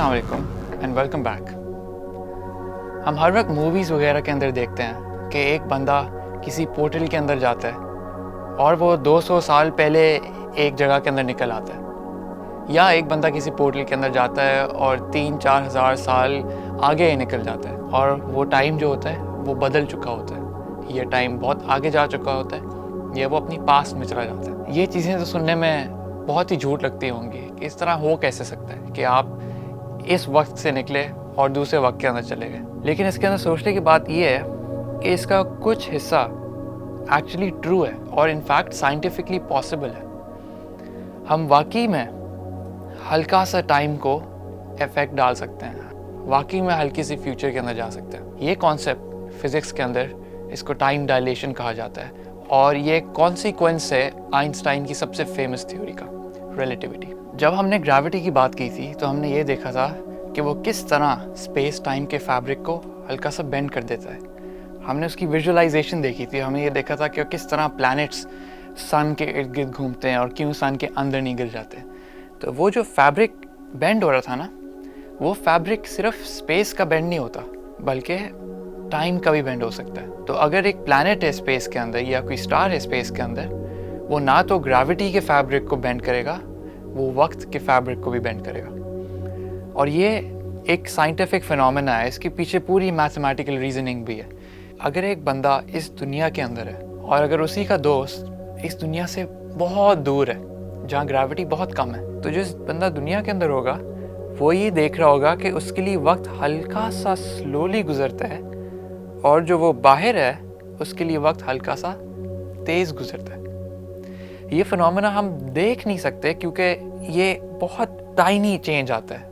अस्सलाम वालेकुम and welcome back. हम हर वक्त मूवीज़ वगैरह के अंदर देखते हैं कि एक बंदा किसी पोर्टल के अंदर जाता है और वो 200 साल पहले एक जगह के अंदर निकल आता है, या एक बंदा किसी पोर्टल के अंदर जाता है और 3-4 हज़ार साल आगे निकल जाता है और वो टाइम जो होता है वो बदल चुका होता है। ये टाइम बहुत आगे जा चुका होता है या वो अपनी पास्ट में चला जाता है। ये चीज़ें तो सुनने में बहुत ही झूठ लगती होंगी कि इस तरह हो कैसे सकता है कि आप इस वक्त से निकले और दूसरे वक्त के अंदर चले गए। लेकिन इसके अंदर सोचने की बात यह है कि इसका कुछ हिस्सा एक्चुअली ट्रू है और इनफैक्ट साइंटिफिकली पॉसिबल है। हम वाकई में हल्का सा टाइम को इफेक्ट डाल सकते हैं, वाकई में हल्की सी फ्यूचर के अंदर जा सकते हैं। ये कॉन्सेप्ट फिज़िक्स के अंदर इसको टाइम डायलेशन कहा जाता है और ये कॉन्सिक्वेंस है आइंस्टाइन की सबसे फेमस थ्योरी का, रिलेटिविटी। जब हमने ग्रेविटी की बात की थी तो हमने ये देखा था कि वो किस तरह स्पेस टाइम के फैब्रिक को हल्का सा बेंड कर देता है। हमने उसकी विजुअलाइजेशन देखी थी, हमने ये देखा था कि किस तरह प्लैनेट्स सन के इर्द गिर्द घूमते हैं और क्यों सन के अंदर नहीं गिर जाते। तो वो जो फैब्रिक बेंड हो रहा था ना, वो फैब्रिक सिर्फ स्पेस का बेंड नहीं होता बल्कि टाइम का भी बेंड हो सकता है। तो अगर एक प्लैनेट है स्पेस के अंदर या कोई स्टार है स्पेस के अंदर, वो ना तो ग्रेविटी के फैब्रिक को बेंड करेगा, वो वक्त के फैब्रिक को भी बेंड करेगा। और ये एक साइंटिफिक फिनोमेना है, इसके पीछे पूरी मैथमेटिकल रीजनिंग भी है। अगर एक बंदा इस दुनिया के अंदर है और अगर उसी का दोस्त इस दुनिया से बहुत दूर है जहाँ ग्रेविटी बहुत कम है, तो जिस बंदा दुनिया के अंदर होगा वो ये देख रहा होगा कि उसके लिए वक्त हल्का सा स्लोली गुजरता है और जो वो बाहर है उसके लिए वक्त हल्का सा तेज़ गुजरता है। ये फिनोमेना हम देख नहीं सकते क्योंकि ये बहुत टाइनी चेंज आता है,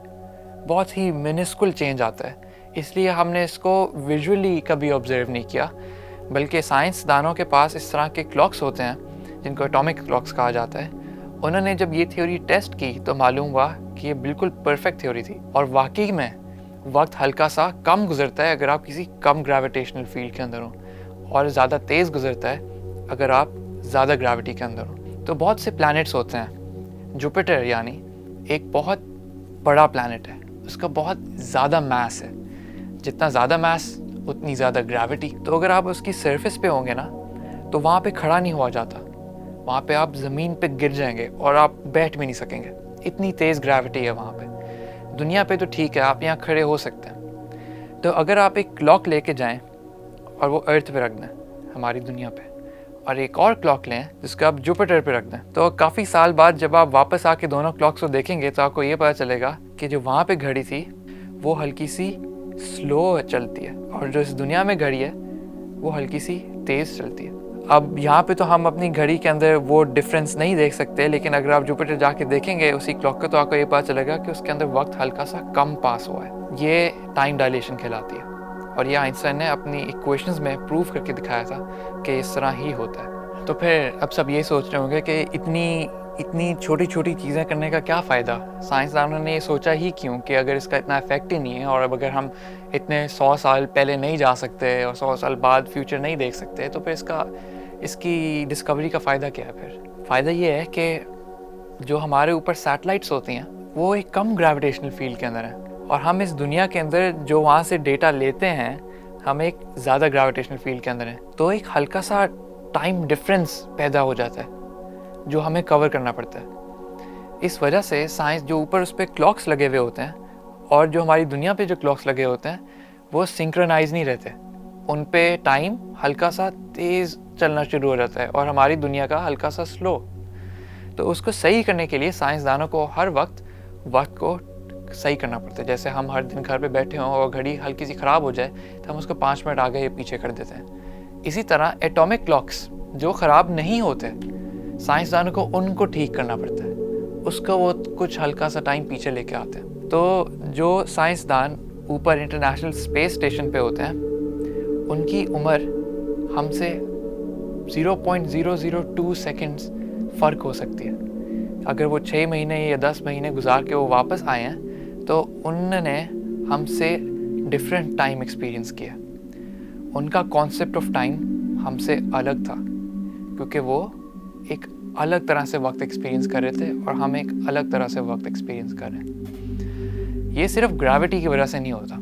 बहुत ही मिनिस्कुल चेंज आता है, इसलिए हमने इसको विजुअली कभी ऑब्जर्व नहीं किया। बल्कि साइंसदानों के पास इस तरह के क्लॉक्स होते हैं जिनको एटॉमिक क्लॉक्स कहा जाता है। उन्होंने जब ये थ्योरी टेस्ट की तो मालूम हुआ कि ये बिल्कुल परफेक्ट थ्योरी थी और वाकई में वक्त हल्का सा कम गुजरता है अगर आप किसी कम ग्रेविटेशनल फील्ड के अंदर हो और ज़्यादा तेज़ गुजरता है अगर आप ज़्यादा ग्रेविटी के अंदर हो। तो बहुत से प्लैनेट्स होते हैं। जुपिटर यानी एक बहुत बड़ा प्लैनेट है, उसका बहुत ज़्यादा मास है, जितना ज़्यादा मास उतनी ज़्यादा ग्रेविटी। तो अगर आप उसकी सरफेस पे होंगे ना तो वहाँ पे खड़ा नहीं हुआ जाता, वहाँ पे आप ज़मीन पे गिर जाएंगे और आप बैठ भी नहीं सकेंगे, इतनी तेज़ ग्रेविटी है वहाँ पे। दुनिया पे तो ठीक है, आप यहाँ खड़े हो सकते हैं। तो अगर आप एक क्लॉक लेके जाएं और वो अर्थ पे रख दें, हमारी दुनिया पे, और एक और क्लॉक लें जिसको आप जुपिटर पे रख दें, तो काफ़ी साल बाद जब आप वापस आके दोनों क्लॉक्स को देखेंगे तो आपको ये पता चलेगा कि जो वहाँ पे घड़ी थी वो हल्की सी स्लो चलती है और जो इस दुनिया में घड़ी है वो हल्की सी तेज़ चलती है। अब यहाँ पे तो हम अपनी घड़ी के अंदर वो डिफरेंस नहीं देख सकते, लेकिन अगर आप जुपिटर जाके देखेंगे उसी क्लॉक को तो आपको ये पता चलेगा कि उसके अंदर वक्त हल्का सा कम पास हुआ है। ये टाइम डायलेशन कहलाती है और ये आइंस्टाइन ने अपनी इक्वेशंस में प्रूव करके दिखाया था कि इस तरह ही होता है। तो फिर अब सब ये सोच रहे होंगे कि इतनी छोटी छोटी चीज़ें करने का क्या फ़ायदा, साइंसदानों ने ये सोचा ही क्यों कि अगर इसका इतना इफेक्ट ही नहीं है और अब अगर हम इतने 100 साल पहले नहीं जा सकते और 100 साल बाद फ्यूचर नहीं देख सकते तो फिर इसकी डिस्कवरी का फ़ायदा क्या है। फिर फ़ायदा ये है कि जो हमारे ऊपर सैटेलाइट्स होती हैं वो एक कम ग्रेविटेशनल फील्ड के अंदर हैं और हम इस दुनिया के अंदर जो वहाँ से डेटा लेते हैं हम एक ज़्यादा ग्रेविटेशनल फील्ड के अंदर हैं, तो एक हल्का सा टाइम डिफरेंस पैदा हो जाता है जो हमें कवर करना पड़ता है। इस वजह से साइंस जो ऊपर उस पर क्लॉक्स लगे हुए होते हैं और जो हमारी दुनिया पे जो क्लॉक्स लगे होते हैं वो सिंक्रोनाइज नहीं रहते, उन पे टाइम हल्का सा तेज़ चलना शुरू हो जाता है और हमारी दुनिया का हल्का सा स्लो। तो उसको सही करने के लिए साइंसदानों को हर वक्त को सही करना पड़ता है। जैसे हम हर दिन घर पे बैठे हों और घड़ी हल्की सी ख़राब हो जाए तो हम उसको 5 मिनट आगे या पीछे कर देते हैं। इसी तरह एटॉमिक क्लॉक्स जो ख़राब नहीं होते, साइंसदानों को उनको ठीक करना पड़ता है, उसको वो कुछ हल्का सा टाइम पीछे लेके आते हैं। तो जो साइंसदान ऊपर इंटरनेशनल स्पेस स्टेशन पे होते हैं उनकी उम्र हमसे 0.002 सेकेंड्स फ़र्क हो सकती है। अगर वो 6 महीने या 10 महीने गुजार के वो वापस आए हैं तो उन्होंने हमसे डिफरेंट टाइम एक्सपीरियंस किया। उनका कॉन्सेप्ट ऑफ टाइम हमसे अलग था क्योंकि वो एक अलग तरह से वक्त एक्सपीरियंस कर रहे थे और हम एक अलग तरह से वक्त एक्सपीरियंस कर रहे हैं। ये सिर्फ ग्रेविटी की वजह से नहीं होता,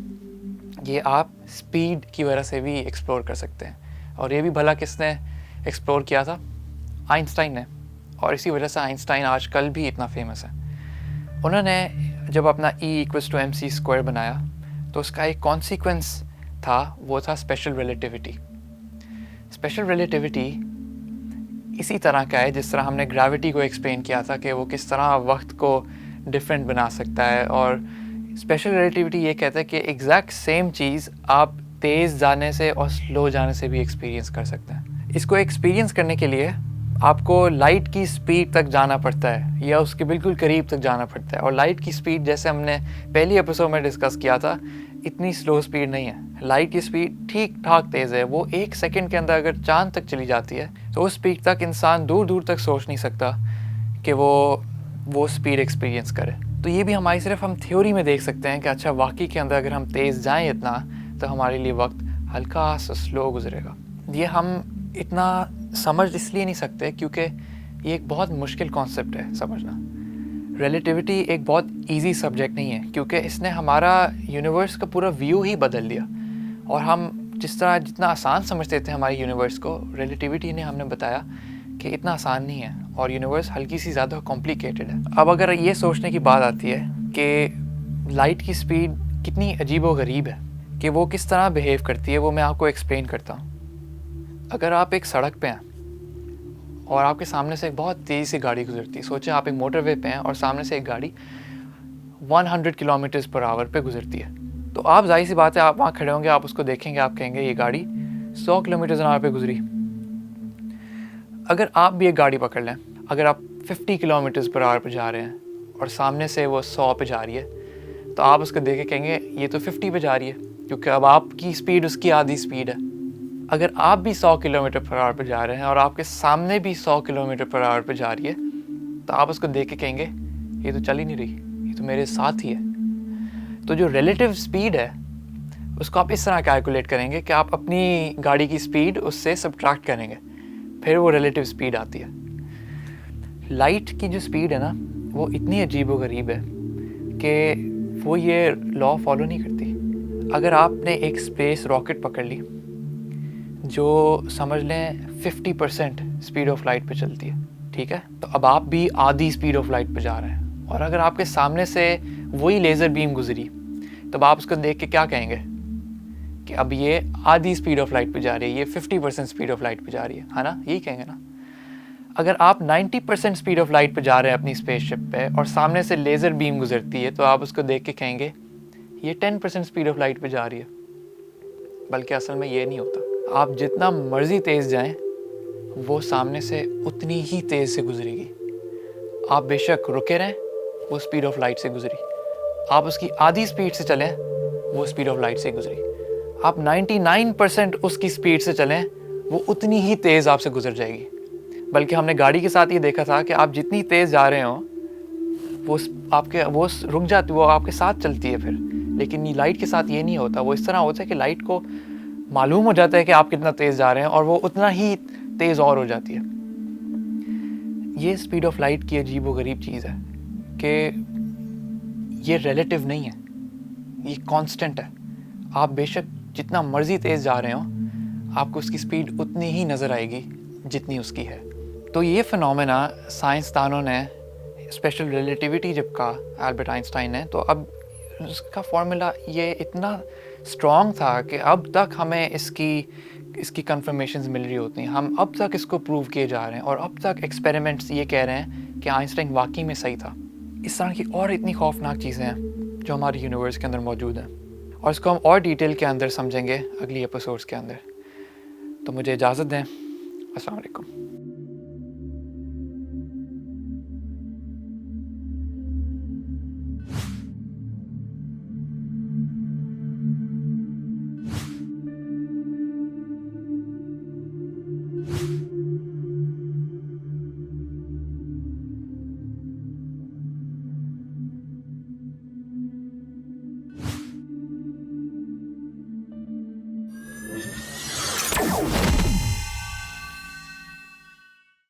ये आप स्पीड की वजह से भी एक्सप्लोर कर सकते हैं। और ये भी भला किसने एक्सप्लोर किया था? आइंस्टाइन ने। और इसी वजह से आइंस्टाइन आजकल भी इतना फेमस है। उन्होंने जब अपना E = mc² बनाया तो उसका एक कॉन्सिक्वेंस था, वो था स्पेशल रिलेटिविटी। स्पेशल रिलेटिविटी इसी तरह का है जिस तरह हमने ग्रेविटी को एक्सप्लेन किया था कि वो किस तरह वक्त को डिफरेंट बना सकता है। और स्पेशल रिलेटिविटी ये कहता है कि एग्जैक्ट सेम चीज़ आप तेज़ जाने से और स्लो जाने से भी एक्सपीरियंस कर सकते हैं। इसको एक्सपीरियंस करने के लिए आपको लाइट की स्पीड तक जाना पड़ता है या उसके बिल्कुल करीब तक जाना पड़ता है। और लाइट की स्पीड, जैसे हमने पहली एपिसोड में डिस्कस किया था, इतनी स्लो स्पीड नहीं है। लाइट की स्पीड ठीक ठाक तेज़ है। वो 1 सेकंड के अंदर अगर चांद तक चली जाती है तो उस स्पीड तक इंसान दूर दूर तक सोच नहीं सकता कि वो स्पीड एक्सपीरियंस करे। तो ये भी हमारी सिर्फ हम थ्योरी में देख सकते हैं कि अच्छा वाकई के अंदर अगर हम तेज़ जाएँ इतना तो हमारे लिए वक्त हल्का सा स्लो गुजरेगा। ये हम इतना समझ इसलिए नहीं सकते क्योंकि ये एक बहुत मुश्किल कॉन्सेप्ट है समझना। रिलेटिविटी एक बहुत इजी सब्जेक्ट नहीं है क्योंकि इसने हमारा यूनिवर्स का पूरा व्यू ही बदल दिया। और हम जितना आसान समझते थे हमारे यूनिवर्स को, रिलेटिविटी ने हमें बताया कि इतना आसान नहीं है और यूनिवर्स हल्की सी ज़्यादा कॉम्प्लिकेटेड है। अब अगर ये सोचने की बात आती है कि लाइट की स्पीड कितनी अजीबोगरीब है कि वो किस तरह बिहेव करती है, वो मैं आपको एक्सप्लेन करता हूँ। अगर आप एक सड़क पे हैं और आपके सामने से एक बहुत तेज़ी से गाड़ी गुजरती है, सोचें आप एक मोटरवे पे हैं और सामने से एक गाड़ी 100 km/h पे गुजरती है, तो आप जाहिर सी बात है आप वहाँ खड़े होंगे, आप उसको देखेंगे, आप कहेंगे ये गाड़ी 100 km/h पे गुजरी। अगर आप भी एक गाड़ी पकड़ लें, अगर आप 50 km/h पे जा रहे हैं और सामने से वो 100 पे जा रही है, तो आप उसको देख के कहेंगे ये तो 50 पे जा रही है, क्योंकि अब आपकी स्पीड उसकी आधी स्पीड है। अगर आप भी 100 km/h पे जा रहे हैं और आपके सामने भी 100 km/h पे जा रही है, तो आप उसको देख के कहेंगे ये तो चल ही नहीं रही, ये तो मेरे साथ ही है। तो जो रिलेटिव स्पीड है उसको आप इस तरह कैलकुलेट करेंगे कि आप अपनी गाड़ी की स्पीड उससे सब्ट्रैक्ट करेंगे, फिर वो रिलेटिव स्पीड आती है। लाइट की जो स्पीड है ना, वो इतनी अजीबोगरीब है कि वो ये लॉ फॉलो नहीं करती। अगर आपने एक स्पेस रॉकेट पकड़ ली जो समझ लें 50% स्पीड ऑफ लाइट पे चलती है, ठीक है, तो अब आप भी आधी स्पीड ऑफ लाइट पे जा रहे हैं और अगर आपके सामने से वही लेज़र बीम गुजरी, तब आप उसको देख के क्या कहेंगे कि अब ये आधी स्पीड ऑफ लाइट पे जा रही है, ये 50% स्पीड ऑफ लाइट पे जा रही है ना, यही कहेंगे ना। अगर आप 90% स्पीड ऑफ लाइट पे जा रहे हैं अपनी स्पेसशिप पे और सामने से लेज़र बीम गुजरती है, तो आप उसको देख के कहेंगे ये 10% स्पीड ऑफ लाइट पे जा रही है। बल्कि असल में ये नहीं होता। आप जितना मर्ज़ी तेज़ जाएं, वो सामने से उतनी ही तेज़ से गुजरेगी। आप बेशक रुके रहें, वो स्पीड ऑफ लाइट से गुजरी। आप उसकी आधी स्पीड से चलें, वो स्पीड ऑफ लाइट से गुजरी। आप 99% उसकी स्पीड से चलें, वो उतनी ही तेज़ आपसे गुजर जाएगी। बल्कि हमने गाड़ी के साथ ये देखा था कि आप जितनी तेज़ जा रहे हो वो रुक जाती, वो आपके साथ चलती है फिर। लेकिन लाइट के साथ ये नहीं होता। वो इस तरह होता है कि लाइट को मालूम हो जाता है कि आप कितना तेज़ जा रहे हैं और वो उतना ही तेज़ और हो जाती है। ये स्पीड ऑफ लाइट की अजीब व गरीब चीज़ है कि ये रिलेटिव नहीं है, ये कांस्टेंट है। आप बेशक जितना मर्ज़ी तेज़ जा रहे हो, आपको उसकी स्पीड उतनी ही नज़र आएगी जितनी उसकी है। तो ये फिनोमेना साइंसदानों ने स्पेशल रिलेटिविटी जब कहा एल्बर्ट आइंस्टाइन ने, तो अब उसका फॉर्मूला ये इतना स्ट्रॉन्ग था कि अब तक हमें इसकी कंफर्मेशंस मिल रही होती हैं। हम अब तक इसको प्रूव किए जा रहे हैं और अब तक एक्सपेरिमेंट्स ये कह रहे हैं कि आइंस्टाइन वाकई में सही था। इस तरह की और इतनी खौफनाक चीज़ें हैं जो हमारे यूनिवर्स के अंदर मौजूद हैं और इसको हम और डिटेल के अंदर समझेंगे अगली एपिसोड्स के अंदर। तो मुझे इजाज़त दें। अस्सलाम वालेकुम।